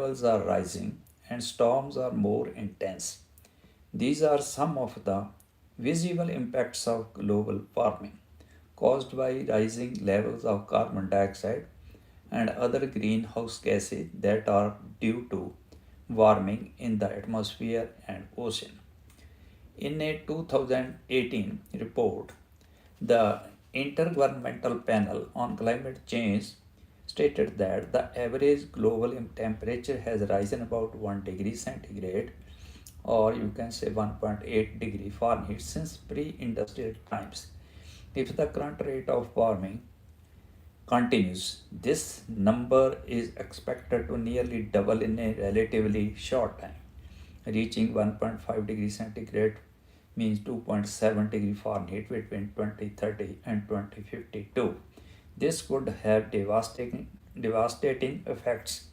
levels are rising and storms are more intense. These are some of the visible impacts of global warming caused by rising levels of carbon dioxide and other greenhouse gases that are due to warming in the atmosphere and ocean. In a 2018 report, the Intergovernmental Panel on Climate Change stated that the average global temperature has risen about 1 degree centigrade, or you can say 1.8 degree Fahrenheit, since pre-industrial times. If the current rate of warming continues, this number is expected to nearly double in a relatively short time. Reaching 1.5 degrees centigrade means 2.7 degree Fahrenheit between 2030 and 2052. This could have devastating effects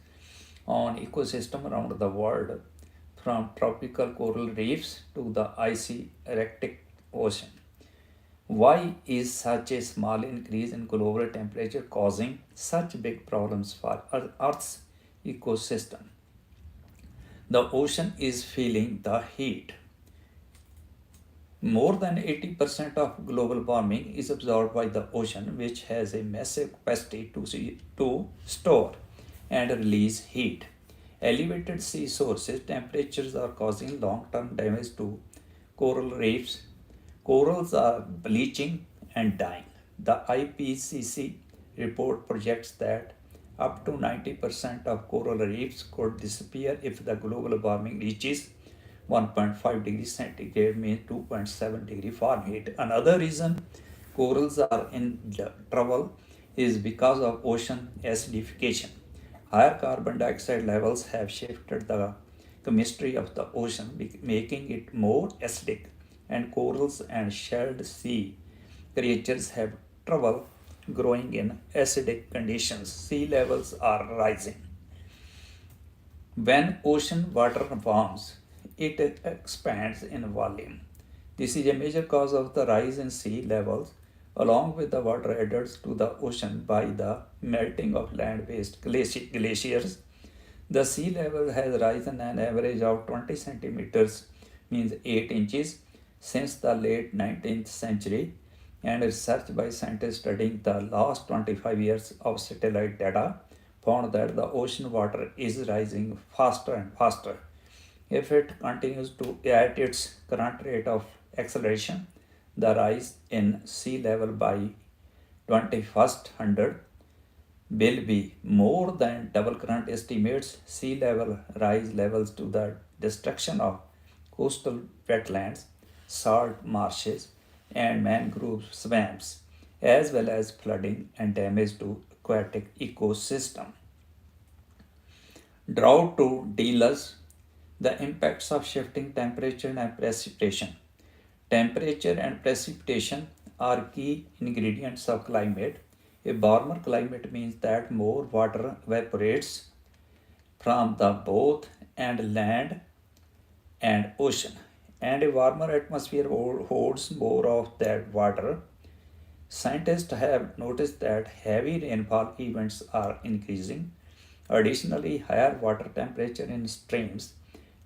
on ecosystem around the world, from tropical coral reefs to the icy Arctic Ocean. Why is such a small increase in global temperature causing such big problems for Earth's ecosystem? The ocean is feeling the heat. More than 80% of global warming is absorbed by the ocean, which has a massive capacity to store and release heat. Elevated sea sources temperatures are causing long-term damage to coral reefs. Corals are bleaching and dying. The IPCC report projects that up to 90% of coral reefs could disappear if the global warming reaches 1.5 degrees centigrade, means 2.7 degree Fahrenheit. Another reason corals are in trouble is because of ocean acidification. Higher carbon dioxide levels have shifted the chemistry of the ocean, making it more acidic, and corals and shelled sea creatures have trouble growing in acidic conditions. Sea levels are rising. When ocean water warms, it expands in volume. This is a major cause of the rise in sea levels, along with the water added to the ocean by the melting of land-based glaciers. The sea level has risen an average of 20 centimeters, means 8 inches, since the late 19th century, and research by scientists studying the last 25 years of satellite data found that the ocean water is rising faster and faster. If it continues to at its current rate of acceleration, the rise in sea level by 2100 will be more than double current estimates. Sea level rise levels to the destruction of coastal wetlands, salt marshes, and mangrove swamps, as well as flooding and damage to aquatic ecosystem. Drought to deluge, the impacts of shifting temperature and precipitation. Temperature and precipitation are key ingredients of climate. A warmer climate means that more water evaporates from the both and land and ocean, and a warmer atmosphere holds more of that water. Scientists have noticed that heavy rainfall events are increasing. Additionally, higher water temperature in streams,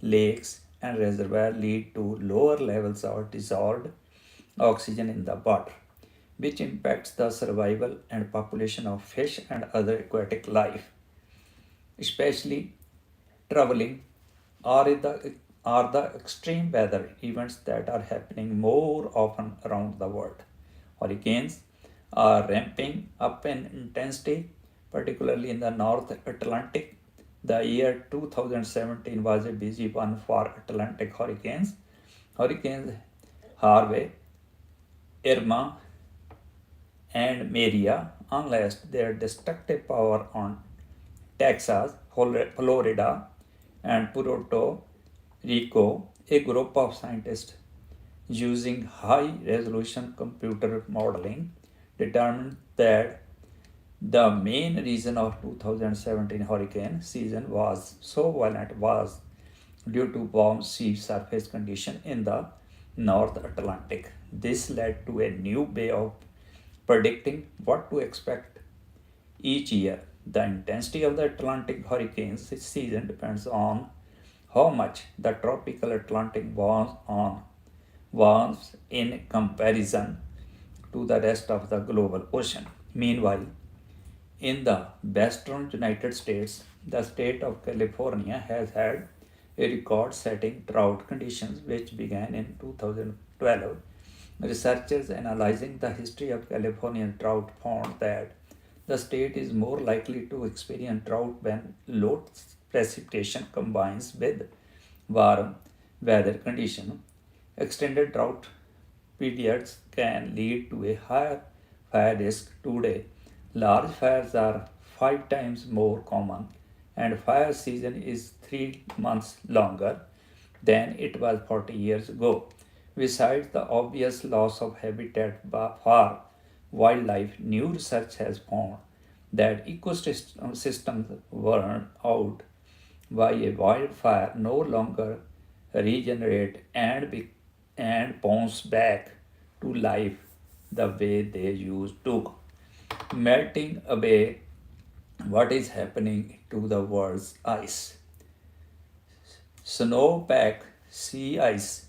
lakes, and reservoirs lead to lower levels of dissolved oxygen in the water, which impacts the survival and population of fish and other aquatic life. Especially troubling are the extreme weather events that are happening more often around the world. Hurricanes are ramping up in intensity, particularly in the North Atlantic. The year 2017 was a busy one for Atlantic hurricanes. Hurricanes Harvey, Irma, and Maria unleashed their destructive power on Texas, Florida, and Puerto Rico. A group of scientists using high resolution computer modeling determined that the main reason of 2017 hurricane season was so violent was due to warm sea surface condition in the North Atlantic. This led to a new way of predicting what to expect each year. The intensity of the Atlantic hurricane season depends on how much the tropical Atlantic warms in comparison to the rest of the global ocean. Meanwhile, in the western United States, the state of California has had a record setting drought conditions which began in 2012. Researchers analyzing the history of California's drought found that the state is more likely to experience drought when low precipitation combines with warm weather conditions. Extended drought periods can lead to a higher fire risk today. Large fires are 5 times more common, and fire season is 3 months longer than it was 40 years ago. Besides the obvious loss of habitat for wildlife, new research has found that ecosystems burned out by a wildfire no longer regenerate and bounce back to life the way they used to, melting away what is happening to the world's ice. Snowpack, sea ice,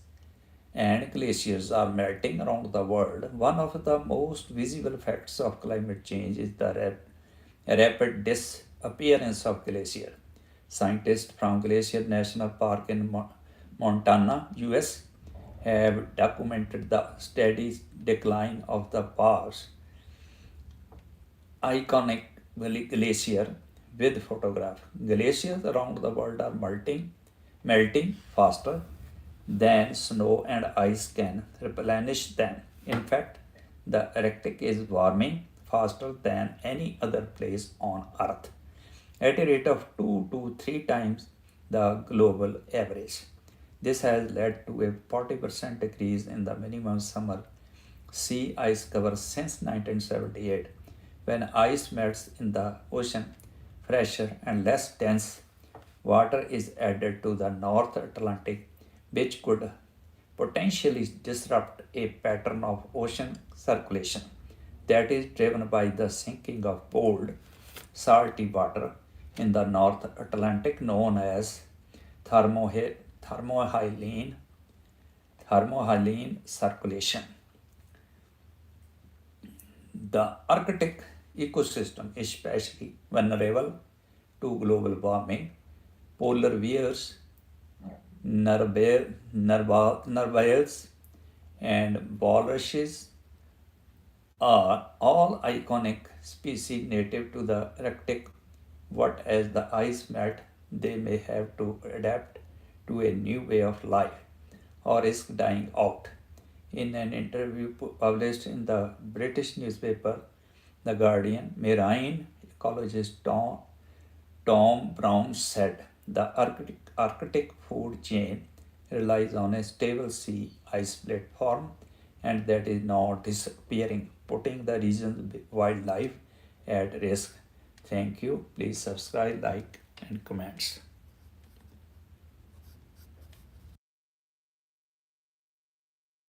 and glaciers are melting around the world. One of the most visible effects of climate change is the rapid disappearance of glaciers. Scientists from Glacier National Park in Montana, US, have documented the steady decline of the park's iconic glacier with photograph. Glaciers around the world are melting faster than snow and ice can replenish them. In fact, the Arctic is warming faster than any other place on Earth, at a rate of 2 to 3 times the global average. This has led to a 40% decrease in the minimum summer sea ice cover since 1978. When ice melts in the ocean, fresher and less dense water is added to the North Atlantic, which could potentially disrupt a pattern of ocean circulation that is driven by the sinking of cold, salty water in the North Atlantic, known as thermohaline circulation. The Arctic ecosystem is especially vulnerable to global warming. Polar bears, narwhals, and walruses are all iconic species native to the Arctic. What as the ice melt, they may have to adapt to a new way of life or risk dying out. In an interview published in the British newspaper The Guardian, marine ecologist Tom Brown said the Arctic food chain relies on a stable sea ice platform and that is now disappearing, putting the region's wildlife at risk. Thank you. Please subscribe, like, and comments.